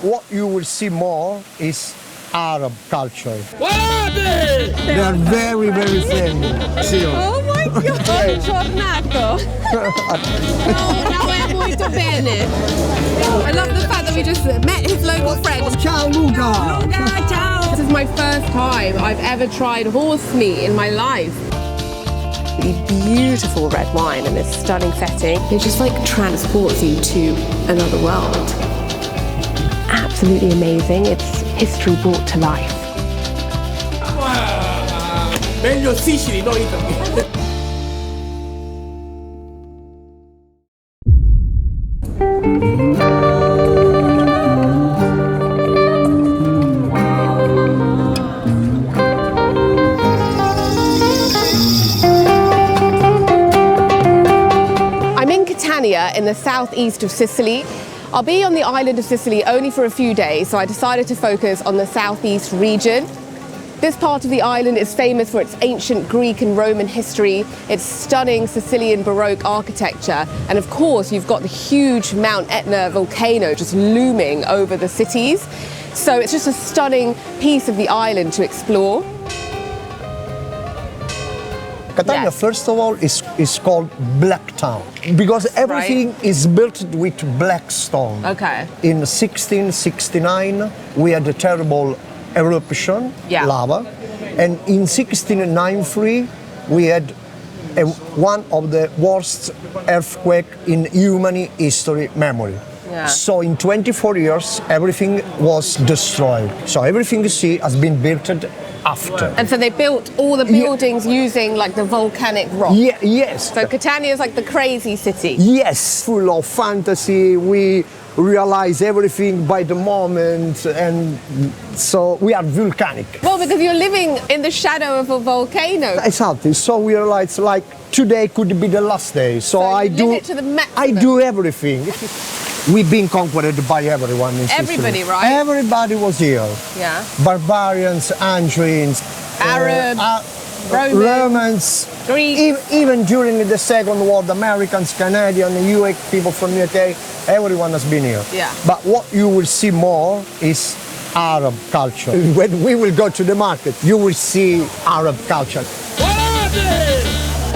What you will see more is Arab culture. They are very, very friendly. Oh my God! Buongiornato! Oh, now è molto bene. I love the fact that we just met his local friend. Ciao Luca! Luca, ciao! This is my first time I've ever tried horse meat in my life. Beautiful red wine in this stunning setting. It just like transports you to another world. Absolutely amazing. It's history brought to life. Meglio Sicily, not Italy. I'm in Catania in the southeast of Sicily. I'll be on the island of Sicily only for a few days, so I decided to focus on the southeast region. This part of the island is famous for its ancient Greek and Roman history, its stunning Sicilian Baroque architecture, and of course you've got the huge Mount Etna volcano just looming over the cities. So it's just a stunning piece of the island to explore. Catania, Yes. first of all, is called Black Town because everything is built with black stone. Okay. In 1669, we had a terrible eruption, lava, and in 1693, we had one of the worst earthquake in human history memory. Yeah. So in 24 years, everything was destroyed. So everything you see has been built after. And so they built all the buildings using like the volcanic rock. Yeah, yes. So Catania is like the crazy city. Yes, full of fantasy. We realize everything by the moment, and so we are volcanic. Well, because you're living in the shadow of a volcano. Exactly. So we realize like today could be the last day. So I you do. live it to the maximum. I do everything. We've been conquered by everyone in Sicily. Everybody, right? Everybody was here. Yeah. Barbarians, Andrians, Arabs, Romans, Greeks. even during the Second World, Americans, Canadians, UK, people from UK, everyone has been here. Yeah. But what you will see more is Arab culture. When we will go to the market, you will see Arab culture.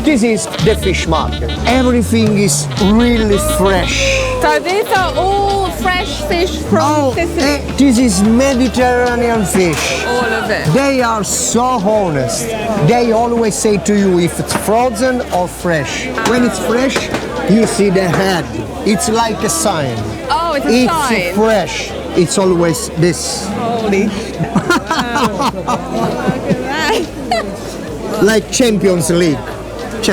This is the fish market. Everything is really fresh. So these are all fresh fish from Sicily. This is Mediterranean fish. All of it. They are so honest. They always say to you if it's frozen or fresh. When it's fresh, you see the head. It's like a sign. Oh, it's a sign. It's fresh. It's always this. Holy. Wow. Look at that. Like Champions League. Oh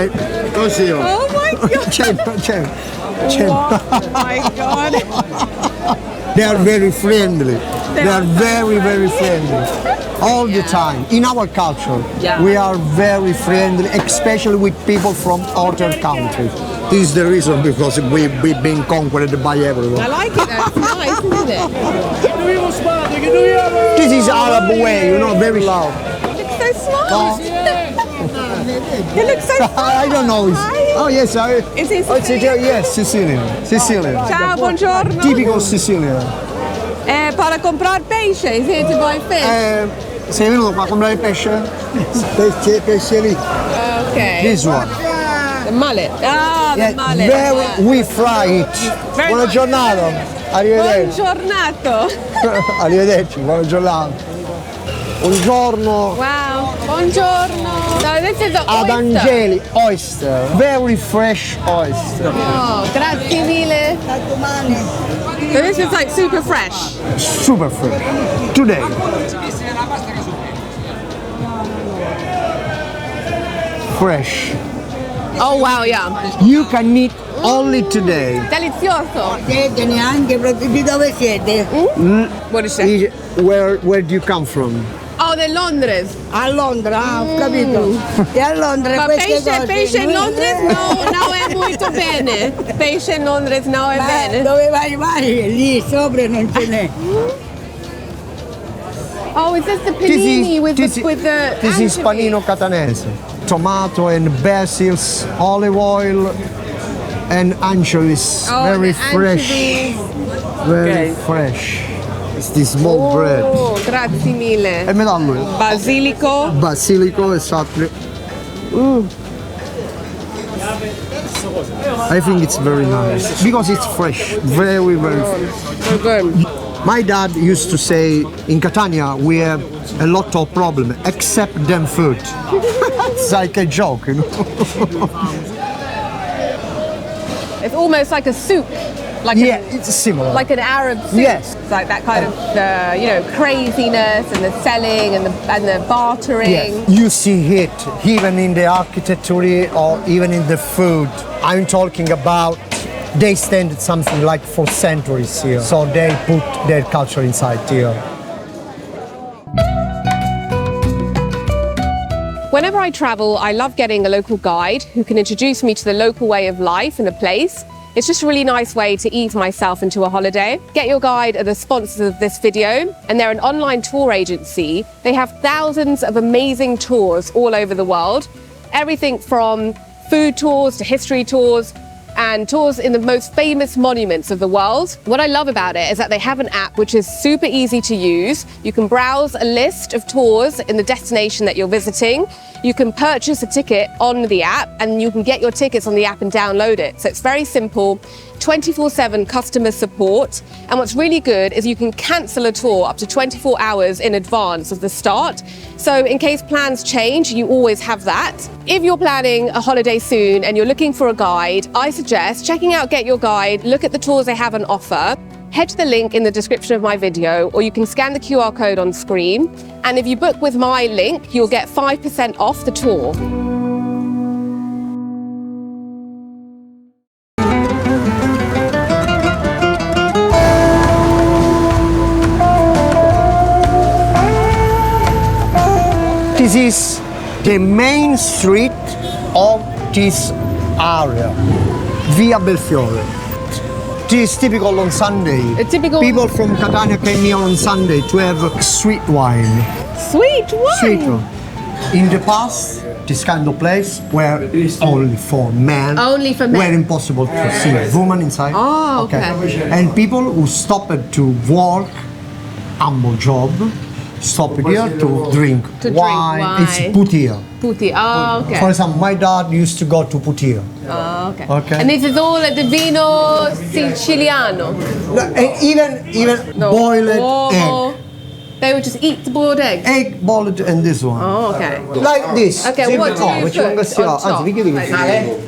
my God. Oh my God. They are very friendly. They are very, very friendly. All the time. In our culture, we are very friendly, especially with people from other countries. This is the reason because we've been conquered by everyone. I like it though. It's nice, isn't it? This is Arab way, you know, very loud. You look so smart. You look so smart. I don't know. Oh yes, Is it Sicilian? Yes, Sicilian. Sicilian. Ciao, buongiorno. Typical Sicilian. Para comprar peixe, is here to buy fish? Sei venuto qua a comprare pesce? Pesce lì. Okay. This one. The mullet. Ah, the mullet. We fry it. Buona giornata. Arrivederci. Buongiornato. Arrivederci, buona giornata. Buongiorno. Wow. Buongiorno. So this is an Ad oyster. Angeli, oyster. Very fresh oyster. Oh, grazie mille. So this is like super fresh. Super fresh. Today. Fresh. Oh wow, yeah. You can eat only today. Delizioso. Siete neanche di dove siete? What is that? Where do you come from? Oh, the Londres. A Londra, ho capito. E a Londra Ma queste cose. pesce in Londres no è molto bene. Pesce in Londres no è bene. Dove vai? Lì sopra non ce n'è. Oh, is this the panini with the This is anchovy? panino catanese. Tomato and basils, olive oil and anchovies. Oh, Very the fresh. anchovies. Very Okay. fresh. It's this small bread. Oh, grazie mille. E me dà lui. Basilico. Basilico, exactly. I think it's very nice because it's fresh, very, very fresh. So good. My dad used to say in Catania we have a lot of problems except them food. It's like a joke, you know. It's almost like a soup. Like Yeah, it's similar. like an Arab soup. Yes. It's like that kind of craziness and the selling and the bartering. Yes. You see it even in the architecture or even in the food. I'm talking about they stand something like for centuries here. So they put their culture inside here. Whenever I travel, I love getting a local guide who can introduce me to the local way of life in a place. It's just a really nice way to ease myself into a holiday. Get Your Guide are the sponsors of this video, and they're an online tour agency. They have thousands of amazing tours all over the world. Everything from food tours to history tours and tours in the most famous monuments of the world. What I love about it is that they have an app which is super easy to use. You can browse a list of tours in the destination that you're visiting. You can purchase a ticket on the app and you can get your tickets on the app and download it. So it's very simple, 24/7 customer support. And what's really good is you can cancel a tour up to 24 hours in advance of the start. So in case plans change, you always have that. If you're planning a holiday soon and you're looking for a guide, I suggest checking out Get Your Guide, look at the tours they have on offer. Head to the link in the description of my video, or you can scan the QR code on screen. And if you book with my link, you'll get 5% off the tour. This is the main street of this area, Via Belfiore. This is typical on Sunday. People from Catania came here on Sunday to have sweet wine. Sweet wine? Sweet wine. In the past, this kind of place were only for men. Only for men. Were impossible to see a woman inside. Oh, okay. And people who stopped to work, humble job, stopped here to drink wine. It's putia. Putti, oh, okay. For example, my dad used to go to putia. Oh, okay. Okay. And this is all the vino siciliano. No, and even boiled egg. They would just eat the boiled egg. Egg boiled and this one. Oh, okay. Like this. Okay, what do you put on top? Anzi, vi chiedo che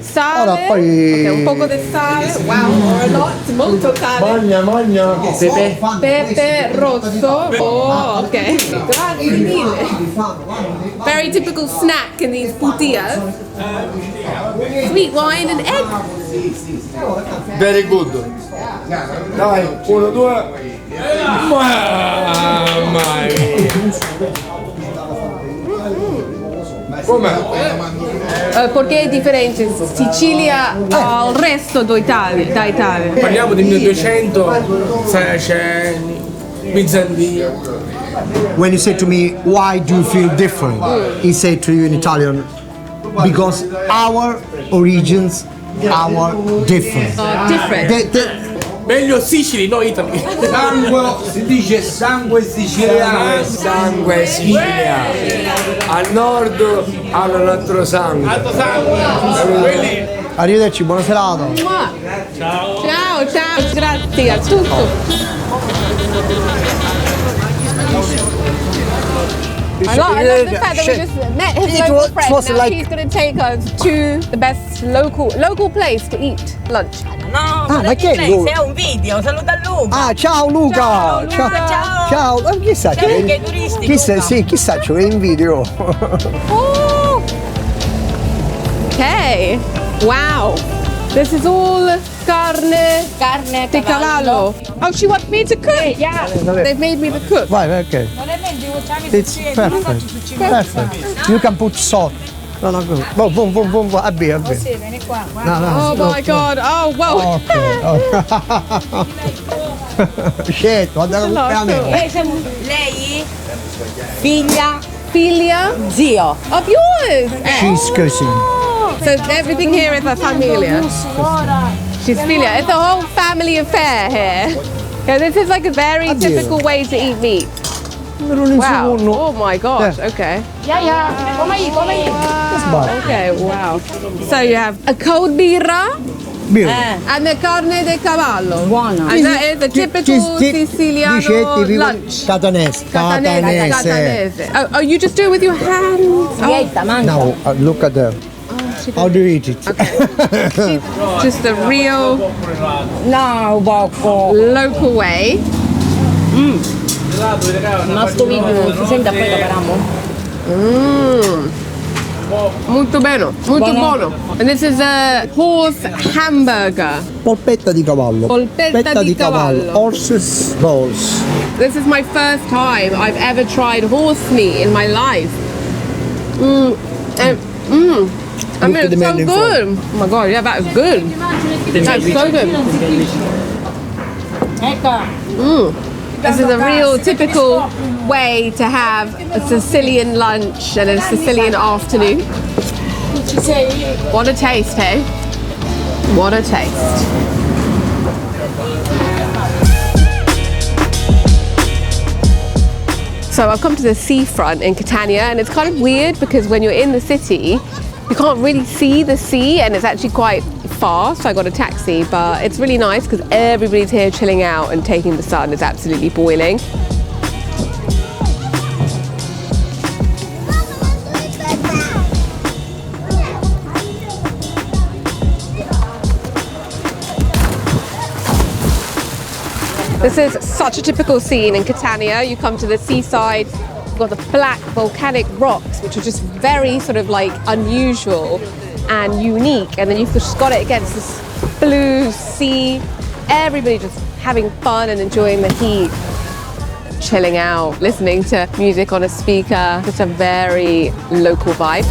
Sale. Ora poi Okay, un poco di sale. Wow, or a lot. Molto sale. Magna. Pepe rosso. Oh, okay. Grazie mille. Very typical snack in these putias. Sweet wine and egg. Very good. Dai, 1, 2. Mamma mia. Com'è? Perché è differente Sicilia dal resto d'Italia? Parliamo del 1200, Saraceni, Bizantini. when you say to me, why do you feel different? He said to you in Italian, because our origins are different. Different. Meglio Sicily, no Italy. Sangue, si dice sangue siciliano. Sangue siciliano. Al nord hanno l'altro sangue. Alto sangue. Quelli. Arrivederci, buona serata. Ciao, grazie a tutto. I love the fact that we just met his local friend. Now she's going to take us to the best local place to eat lunch. No, ma che è Luca? È un video, saluta Luca. Ah, ciao Luca! Ciao, Luca, ciao. Ciao, chissà Ciao, che è turistico. Chissà, sì, chissà, c'è in video. Oh. Okay, wow. This is all carne di cavallo. Oh, she wants me to cook? Yeah. They've made me the cook. Vai, ok. It's perfect. Perfect. You can put salt. No, good. Boom, abbi. Sì, vieni qua. Oh my God, oh wow. Shit, guarda la camera. Lei? Figlia? Zio. Of yours. She's cursing. So everything here is a familia. She's filia. It's a whole family affair here. Yeah, this is like a very Addio. typical way to eat meat. Wow. Oh my gosh. Okay. Okay. Wow. So you have a cold birra and the carne de cavallo. Buono. And that is the typical Siciliano lunch. Catanese. Catanese. Oh, you just do it with your hands. Dieta, mangia. Now look at them. How do you eat it? Just the real No, poco. local way. Sto video si sente, poi capiamo. Molto bene, molto buono. And this is a horse hamburger. Polpetta di cavallo. Polpetta di cavallo. Horses balls. This is my first time I've ever tried horse meat in my life. I mean, Look at the it's so menu in good. Oh my god, yeah, that is good. That's so good. This is a real typical way to have a Sicilian lunch and a Sicilian afternoon. What a taste, hey? What a taste. So I've come to the seafront in Catania, and it's kind of weird because when you're in the city, you can't really see the sea, and it's actually quite far, so I got a taxi, but it's really nice because everybody's here chilling out and taking the sun. It's absolutely boiling. This is such a typical scene in Catania. You come to the seaside, you've got the black volcanic rocks, which are just very sort of like unusual and unique, and then you've just got it against this blue sea. Everybody just having fun and enjoying the heat, chilling out, listening to music on a speaker. Just a very local vibe.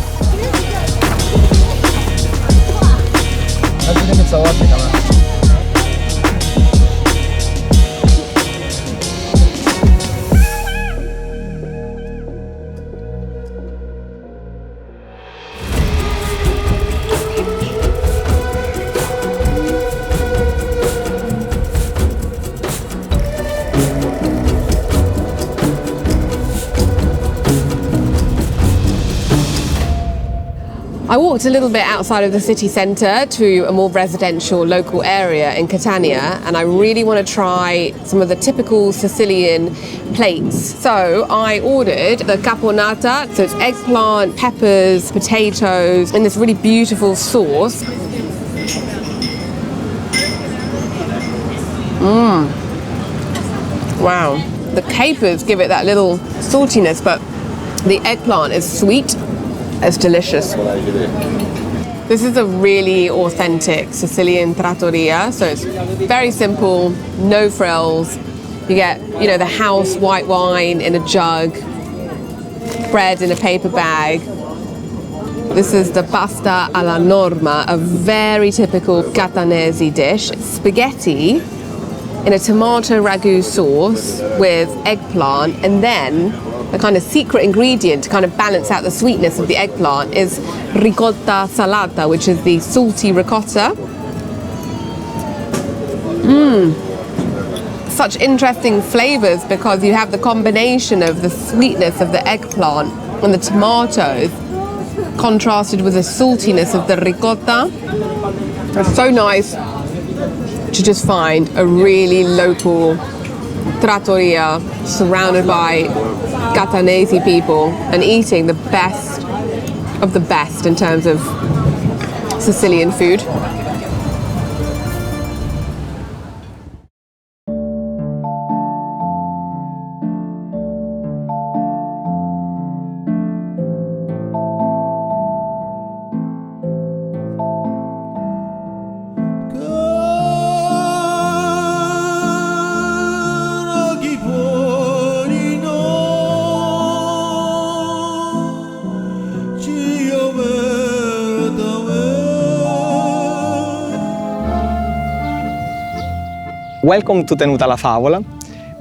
I walked a little bit outside of the city centre to a more residential local area in Catania, and I really want to try some of the typical Sicilian plates. So I ordered the caponata, so it's eggplant, peppers, potatoes, and this really beautiful sauce. Wow. The capers give it that little saltiness, but the eggplant is sweet. It's delicious. This is a really authentic Sicilian trattoria, so it's very simple, no frills. You get, you know, the house white wine in a jug, bread in a paper bag. This is the pasta alla norma, a very typical Catanese dish. It's spaghetti in a tomato ragu sauce with eggplant, and then the kind of secret ingredient to kind of balance out the sweetness of the eggplant is ricotta salata, which is the salty ricotta. Such interesting flavors because you have the combination of the sweetness of the eggplant and the tomatoes contrasted with the saltiness of the ricotta. It's so nice to just find a really local trattoria surrounded by Catanese people and eating the best of the best in terms of Sicilian food. Welcome to Tenuta alla Favola.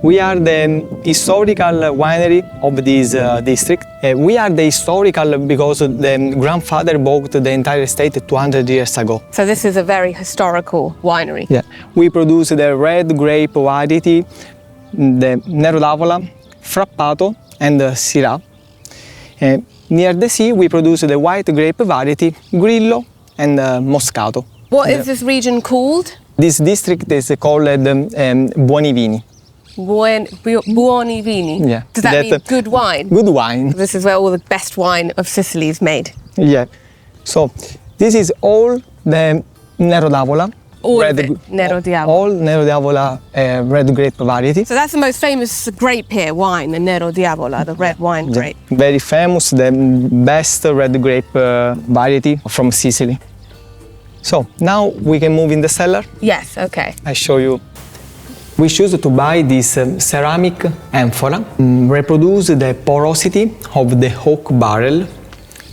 We are the historical winery of this district. We are the historical because the grandfather bought the entire estate 200 years ago. So this is a very historical winery. Yeah. We produce the red grape variety, the Nero d'Avola, Frappato and Syrah. Near the sea we produce the white grape variety, Grillo and Moscato. What is this region called? This district is called Buoni Vini. Buoni Vini. Yeah. Does that mean good wine? Good wine. This is where all the best wine of Sicily is made. Yeah. So this is all the Nero d'Avola. All of it, Nero d'Avola. All Nero d'Avola red grape variety. So that's the most famous grape here, wine, the Nero d'Avola, the red wine grape. Very famous, the best red grape variety from Sicily. So now we can move in the cellar. Yes, okay. I show you. We choose to buy this ceramic amphora, reproduce the porosity of the oak barrel,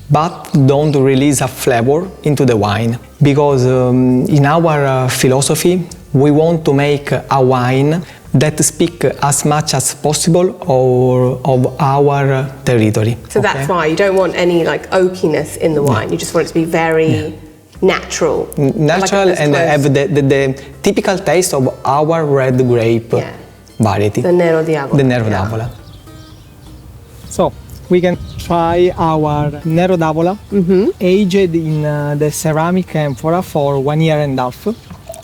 but don't release a flavor into the wine. Because in our philosophy, we want to make a wine that speaks as much as possible of our territory. So that's why you don't want any like oakiness in the wine. You just want it to be very natural. Natural and have the typical taste of our red grape variety. The Nero d'Avola. The Nero d'Avola. So we can try our Nero d'Avola, aged in the ceramic amphora for 1 year and a half.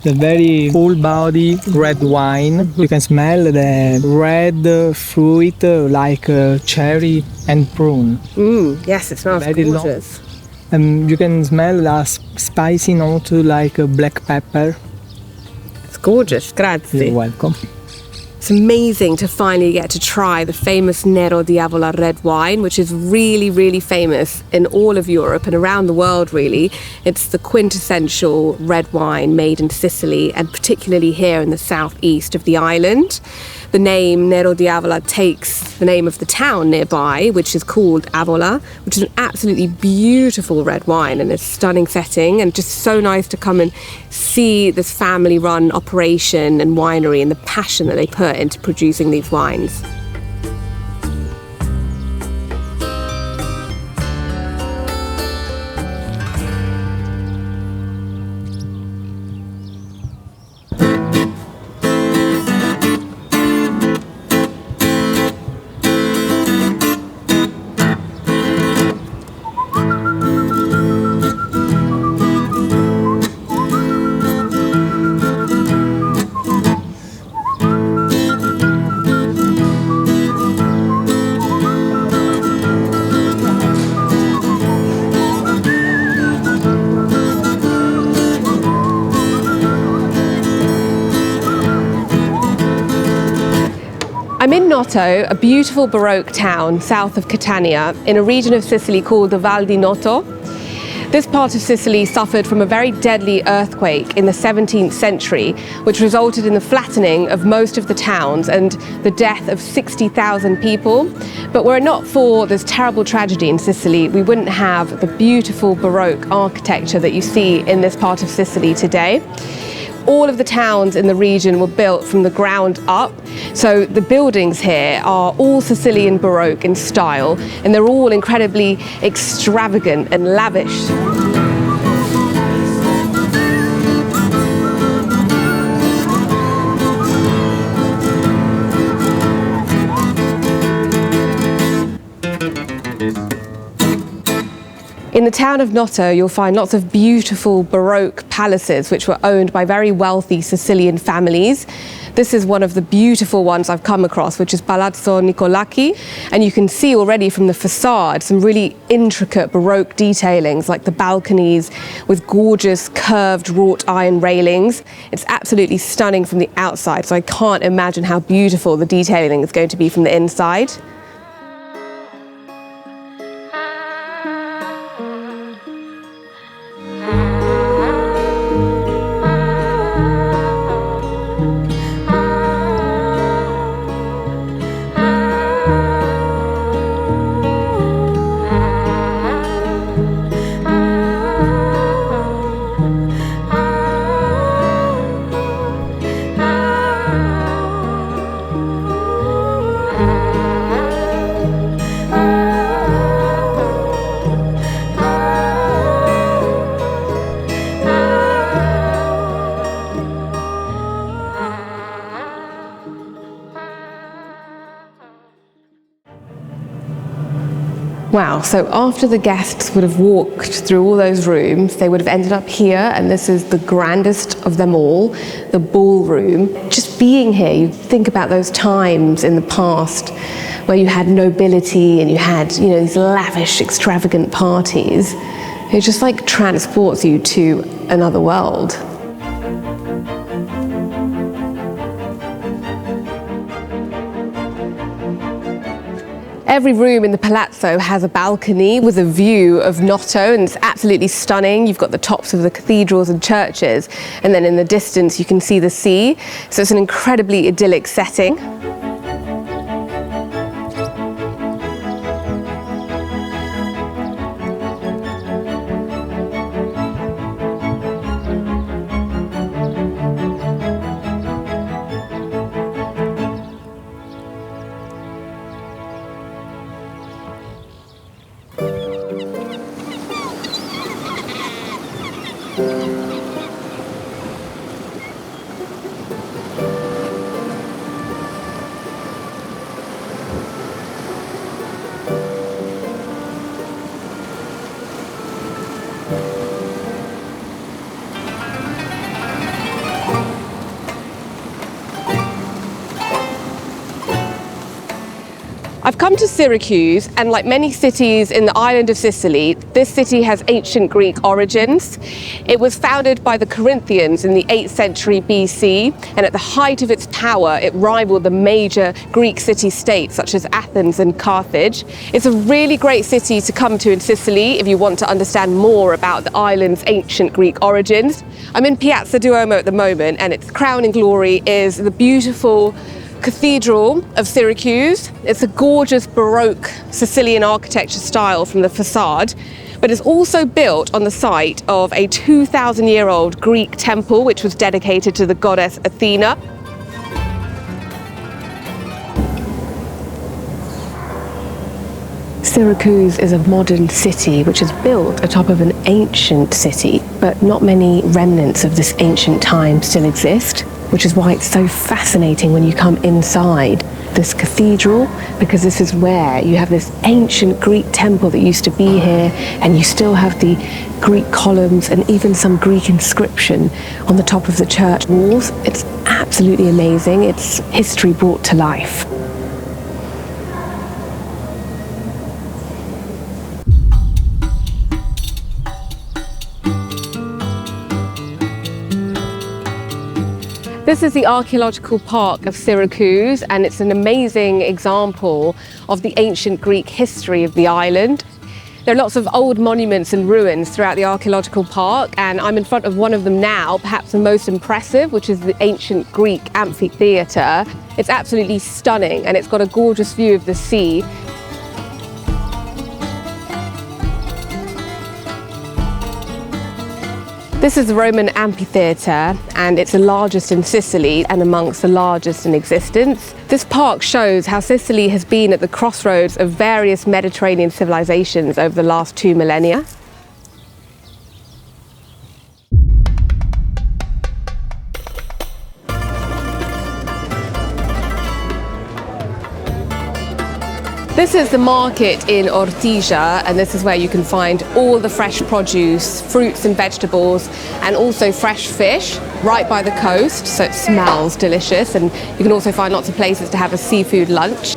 The very full body red wine. You can smell the red fruit like cherry and prune. Yes, it smells very gorgeous. You can smell a spicy note like black pepper. It's gorgeous, grazie. You're welcome. It's amazing to finally get to try the famous Nero d'Avola red wine, which is really, really famous in all of Europe and around the world, really. It's the quintessential red wine made in Sicily, and particularly here in the southeast of the island. The name Nero d'Avola takes the name of the town nearby, which is called Avola, which is an absolutely beautiful red wine in a stunning setting, and just so nice to come and see this family-run operation and winery and the passion that they put into producing these wines. I'm in Noto, a beautiful Baroque town south of Catania, in a region of Sicily called the Val di Noto. This part of Sicily suffered from a very deadly earthquake in the 17th century, which resulted in the flattening of most of the towns and the death of 60,000 people. But were it not for this terrible tragedy in Sicily, we wouldn't have the beautiful Baroque architecture that you see in this part of Sicily today. All of the towns in the region were built from the ground up, so the buildings here are all Sicilian Baroque in style, and they're all incredibly extravagant and lavish. In the town of Noto, you'll find lots of beautiful Baroque palaces which were owned by very wealthy Sicilian families. This is one of the beautiful ones I've come across, which is Palazzo Nicolacchi. And you can see already from the facade some really intricate Baroque detailings, like the balconies with gorgeous curved wrought iron railings. It's absolutely stunning from the outside, so I can't imagine how beautiful the detailing is going to be from the inside. Wow, so after the guests would have walked through all those rooms, they would have ended up here, and this is the grandest of them all, the ballroom. Just being here, you think about those times in the past where you had nobility and you had, these lavish, extravagant parties. It just like transports you to another world. Every room in the palazzo has a balcony with a view of Noto, and it's absolutely stunning. You've got the tops of the cathedrals and churches, and then in the distance you can see the sea. So it's an incredibly idyllic setting. I've come to Syracuse, and like many cities in the island of Sicily, this city has ancient Greek origins. It was founded by the Corinthians in the 8th century BC, and at the height of its power, it rivaled the major Greek city-states such as Athens and Carthage. It's a really great city to come to in Sicily if you want to understand more about the island's ancient Greek origins. I'm in Piazza Duomo at the moment, and its crowning glory is the beautiful Cathedral of Syracuse. It's a gorgeous Baroque Sicilian architecture style from the facade, but it's also built on the site of a 2,000-year-old Greek temple which was dedicated to the goddess Athena. Syracuse is a modern city which is built atop of an ancient city, but not many remnants of this ancient time still exist, which is why it's so fascinating when you come inside this cathedral, because this is where you have this ancient Greek temple that used to be here, and you still have the Greek columns and even some Greek inscription on the top of the church walls. It's absolutely amazing. It's history brought to life. This is the archeological park of Syracuse, and it's an amazing example of the ancient Greek history of the island. There are lots of old monuments and ruins throughout the archeological park, and I'm in front of one of them now, perhaps the most impressive, which is the ancient Greek amphitheatre. It's absolutely stunning, and it's got a gorgeous view of the sea. This is the Roman amphitheatre, and it's the largest in Sicily and amongst the largest in existence. This park shows how Sicily has been at the crossroads of various Mediterranean civilizations over the last 2 millennia. This is the market in Ortigia, and this is where you can find all the fresh produce, fruits and vegetables, and also fresh fish right by the coast, so it smells delicious, and you can also find lots of places to have a seafood lunch.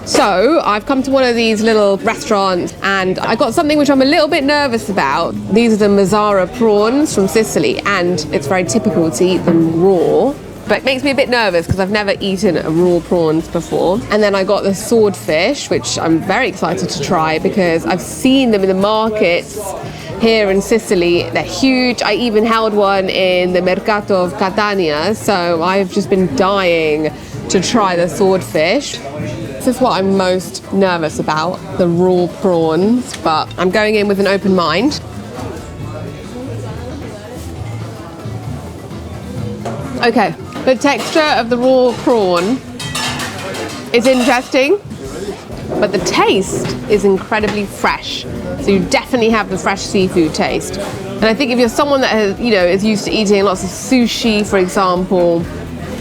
So I've come to one of these little restaurants, and I got something which I'm a little bit nervous about. These are the mazzara prawns from Sicily, and it's very typical to eat them raw. But it makes me a bit nervous because I've never eaten a raw prawns before. And then I got the swordfish, which I'm very excited to try because I've seen them in the markets here in Sicily. They're huge. I even held one in the Mercato of Catania, so I've just been dying to try the swordfish. This is what I'm most nervous about, the raw prawns, but I'm going in with an open mind. Okay. The texture of the raw prawn is interesting, but the taste is incredibly fresh. So you definitely have the fresh seafood taste. And I think if you're someone that has, is used to eating lots of sushi, for example,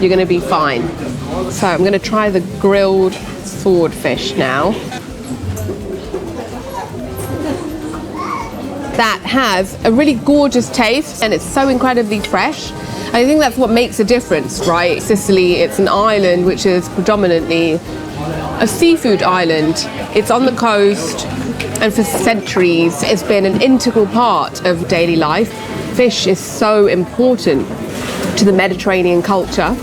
you're going to be fine. So I'm going to try the grilled swordfish now. That has a really gorgeous taste and it's so incredibly fresh. I think that's what makes a difference, right? Sicily, it's an island which is predominantly a seafood island. It's on the coast, and for centuries it's been an integral part of daily life. Fish is so important to the Mediterranean culture.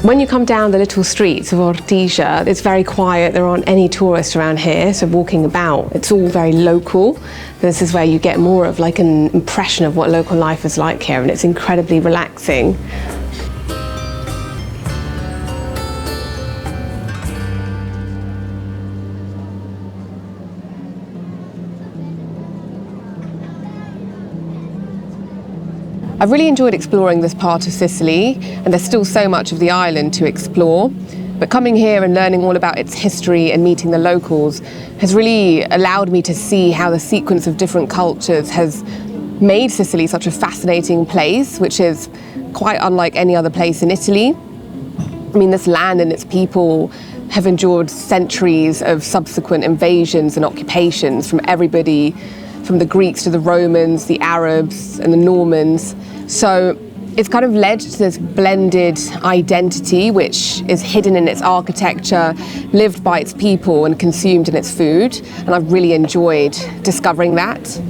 When you come down the little streets of Ortigia, it's very quiet. There aren't any tourists around here, so walking about, it's all very local. This is where you get more of like an impression of what local life is like here, and it's incredibly relaxing. I've really enjoyed exploring this part of Sicily, and there's still so much of the island to explore. But coming here and learning all about its history and meeting the locals has really allowed me to see how the sequence of different cultures has made Sicily such a fascinating place, which is quite unlike any other place in Italy. I mean, this land and its people have endured centuries of subsequent invasions and occupations from everybody, from the Greeks to the Romans, the Arabs and the Normans. So it's kind of led to this blended identity which is hidden in its architecture, lived by its people and consumed in its food. And I've really enjoyed discovering that.